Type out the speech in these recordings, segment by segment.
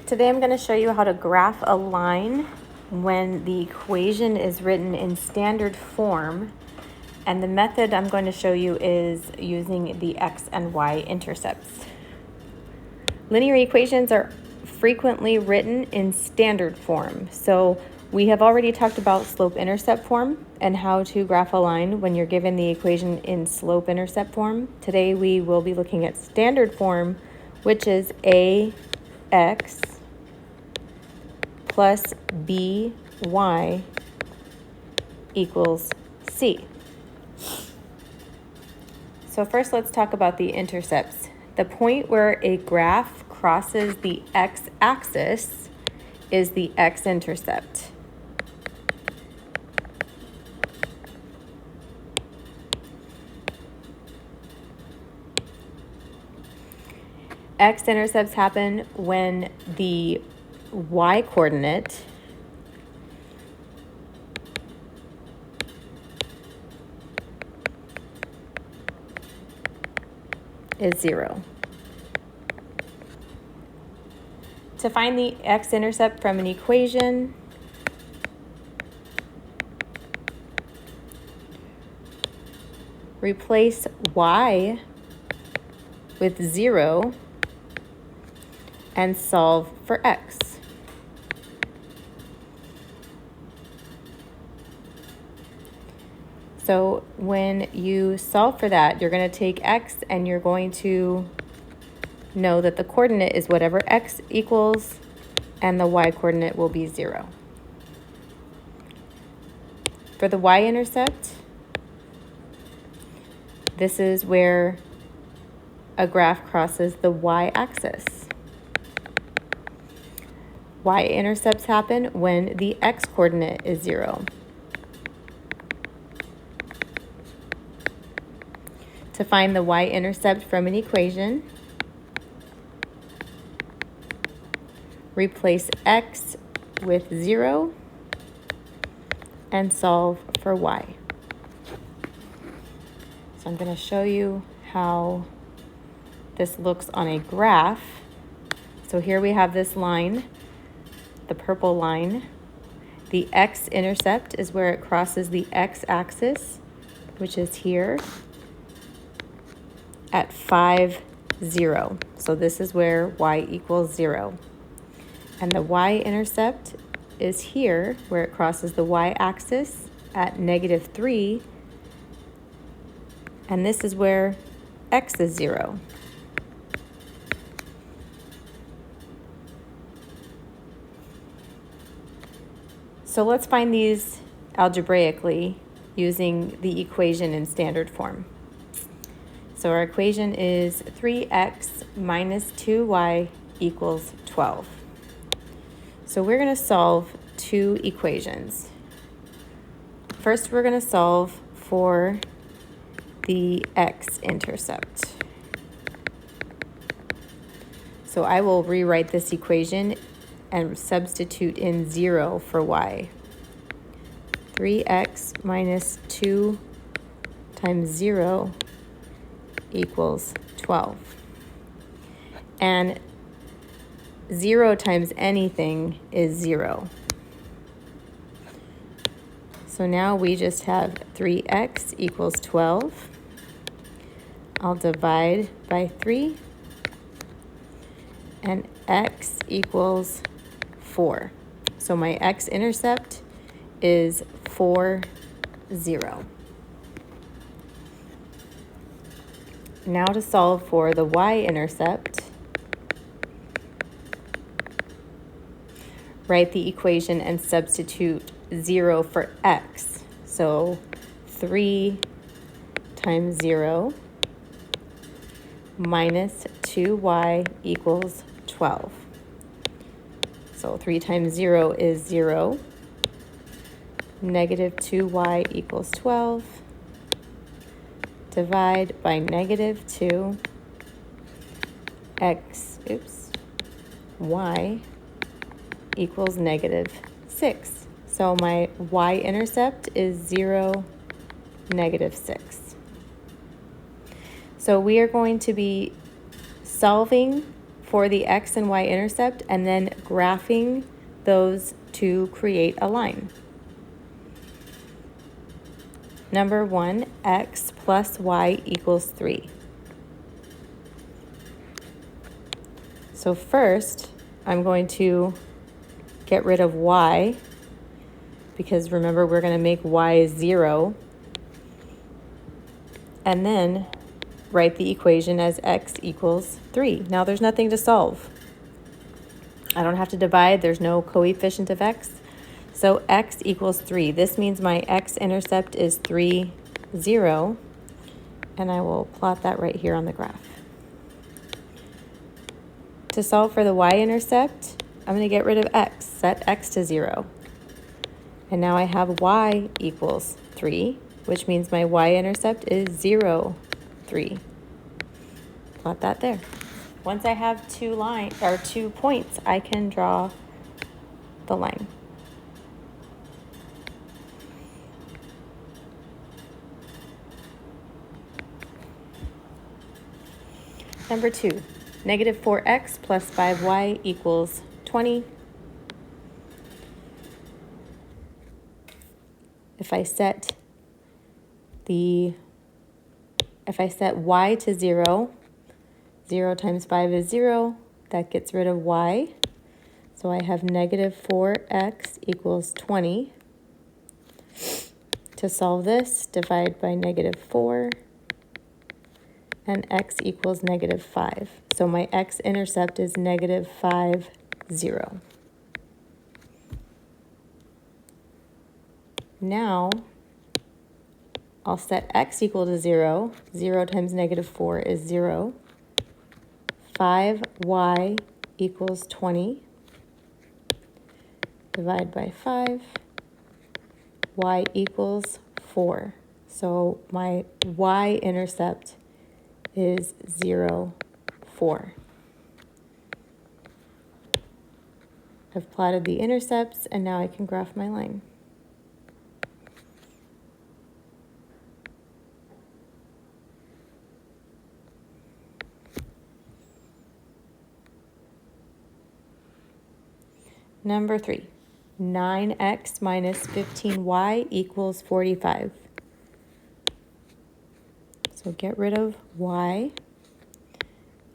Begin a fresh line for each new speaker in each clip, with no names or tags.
Today I'm going to show you how to graph a line when the equation is written in standard form, and the method I'm going to show you is using the x and y intercepts. Linear equations are frequently written in standard form. So we have already talked about slope-intercept form and how to graph a line when you're given the equation in slope-intercept form. Today we will be looking at standard form, which is ax plus by equals c. So first let's talk about the intercepts. The point where a graph crosses the x-axis is the x-intercept. X-intercepts happen when the y-coordinate is 0. To find the x-intercept from an equation, replace y with 0 and solve for x. So when you solve for that, you're going to take x and you're going to know that the coordinate is whatever x equals, and the y-coordinate will be 0. For the y-intercept, this is where a graph crosses the y-axis. Y-intercepts happen when the x-coordinate is 0. To find the y-intercept from an equation, replace x with 0 and solve for y. So I'm going to show you how this looks on a graph. So here we have this line, the purple line. The x-intercept is where it crosses the x-axis, which is here at 5, 0. So this is where y equals 0. And the y-intercept is here where it crosses the y-axis at -3. And this is where x is 0. So let's find these algebraically using the equation in standard form. So our equation is 3x minus 2y equals 12. So we're going to solve two equations. First, we're going to solve for the x-intercept. So I will rewrite this equation and substitute in 0 for y. 3x minus 2 times 0 equals 12. And 0 times anything is 0. So now we just have 3x equals 12. I'll divide by 3. And x equals 4. So my x-intercept is 4, 0. Now to solve for the y-intercept, write the equation and substitute 0 for x. So 3 times 0 minus 2y equals 12. So 3 times 0 is 0. Negative 2y equals 12. Divide by -2, y equals -6. So my y-intercept is 0, -6. So we are going to be solving for the x and y intercept and then graphing those to create a line. Number 1, x plus y equals 3. So first, I'm going to get rid of y, because remember, we're going to make y 0. And then write the equation as x equals 3. Now there's nothing to solve. I don't have to divide. There's no coefficient of x. So x equals 3. This means my x-intercept is 3, 0. And I will plot that right here on the graph. To solve for the y-intercept, I'm going to get rid of x, set x to 0. And now I have y equals 3, which means my y-intercept is 0, 3. Plot that there. Once I have two points, I can draw the line. Number 2, negative 4x plus 5y equals 20. If I set y to 0, 0 times 5 is 0. That gets rid of y. So I have negative 4x equals 20. To solve this, divide by negative 4. And x equals negative 5. So my x-intercept is negative 5, 0. Now, I'll set x equal to 0. 0 times negative 4 is 0. 5y equals 20. Divide by 5. Y equals 4. So my y-intercept is 0, 4. I've plotted the intercepts, and now I can graph my line. Number 3, 9x minus 15y equals 45. So get rid of y.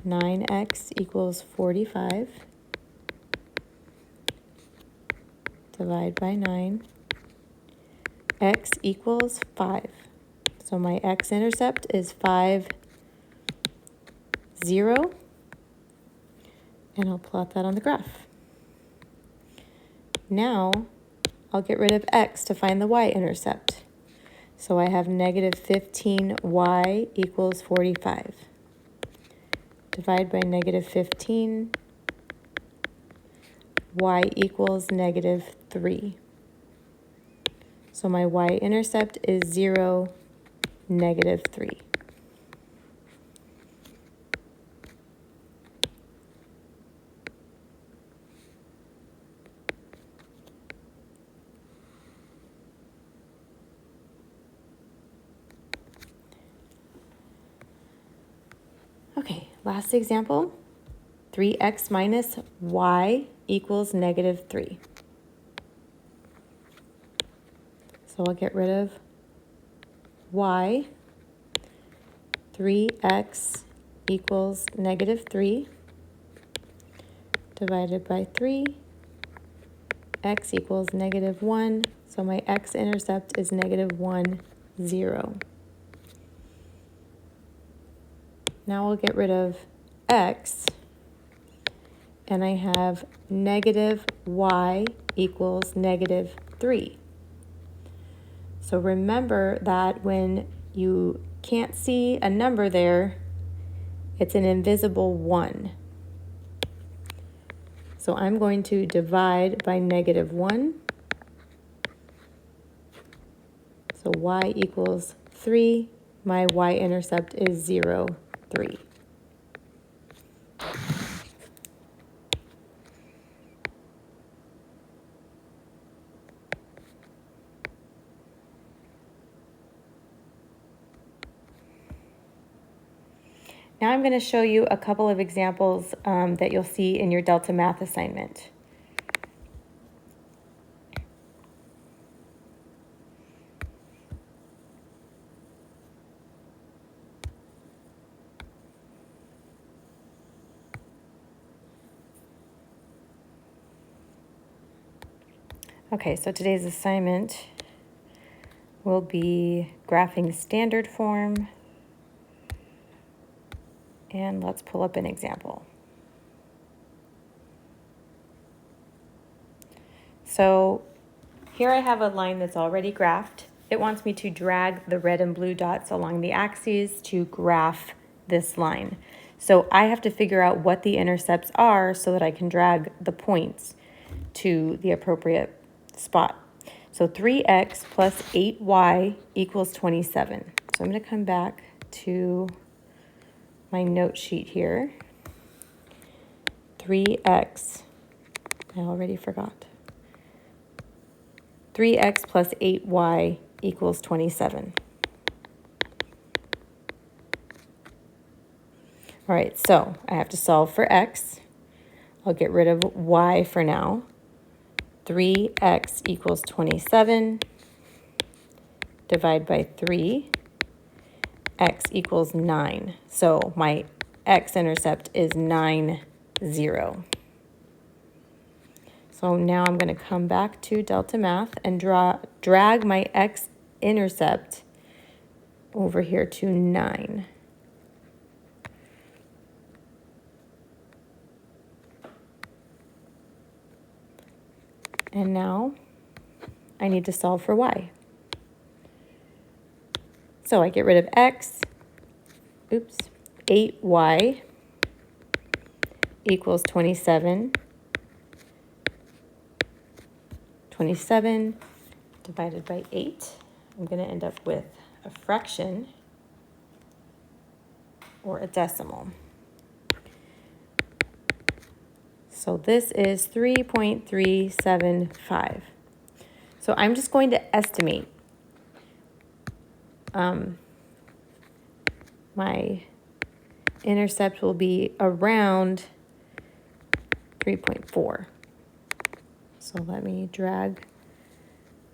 9x equals 45. Divide by 9. X equals 5. So my x-intercept is 5, 0. And I'll plot that on the graph. Now, I'll get rid of x to find the y-intercept. So I have negative 15y equals 45. Divide by negative 15. Y equals negative 3. So my y-intercept is 0, negative 3. Okay, last example, 3x minus y equals negative 3. So I'll get rid of y. 3x equals negative 3 divided by 3. X equals negative 1. So my x-intercept is negative 1, 0. Now we'll get rid of x, and I have negative y equals negative 3. So remember that when you can't see a number there, it's an invisible 1. So I'm going to divide by negative 1. So y equals 3. My y-intercept is 0, 3. Now I'm going to show you a couple of examples that you'll see in your Delta Math assignment. Okay, so today's assignment will be graphing standard form. And let's pull up an example. So here I have a line that's already graphed. It wants me to drag the red and blue dots along the axes to graph this line. So I have to figure out what the intercepts are so that I can drag the points to the appropriate spot. So 3x plus 8y equals 27. So I'm going to come back to my note sheet here. 3x, I already forgot. 3x plus 8y equals 27. All right, so I have to solve for x. I'll get rid of y for now. 3x equals 27. Divide by 3. X equals 9. So my x-intercept is 9, 0. So now I'm going to come back to Delta Math and drag my x-intercept over here to 9. And now I need to solve for y. So I get rid of x, 8y equals 27. 27 divided by 8. I'm going to end up with a fraction or a decimal. So this is 3.375. So I'm just going to estimate my intercept will be around 3.4. So let me drag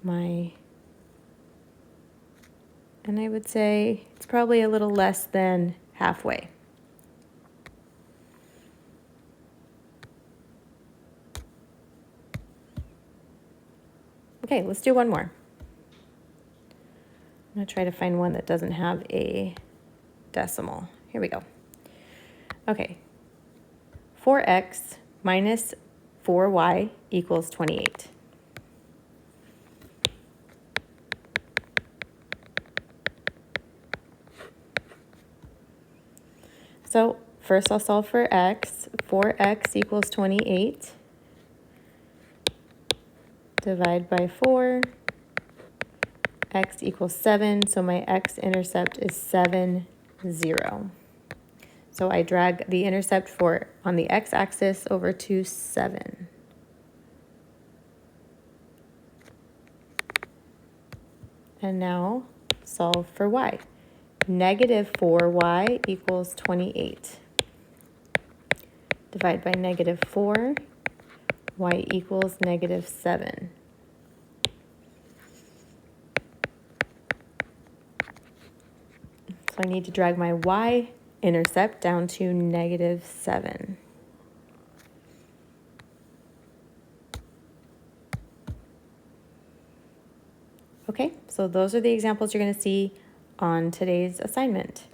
my, and I would say it's probably a little less than halfway. Okay, let's do one more. I'm going to try to find one that doesn't have a decimal. Here we go. Okay, 4x minus 4y equals 28. So first I'll solve for x. 4x equals 28. Divide by 4. X equals 7, so my x-intercept is 7, 0. So I drag the intercept on the x-axis over to 7. And now solve for y. Negative 4y equals 28. Divide by negative 4, y equals negative 7. So I need to drag my y-intercept down to negative 7. Okay, so those are the examples you're going to see on today's assignment.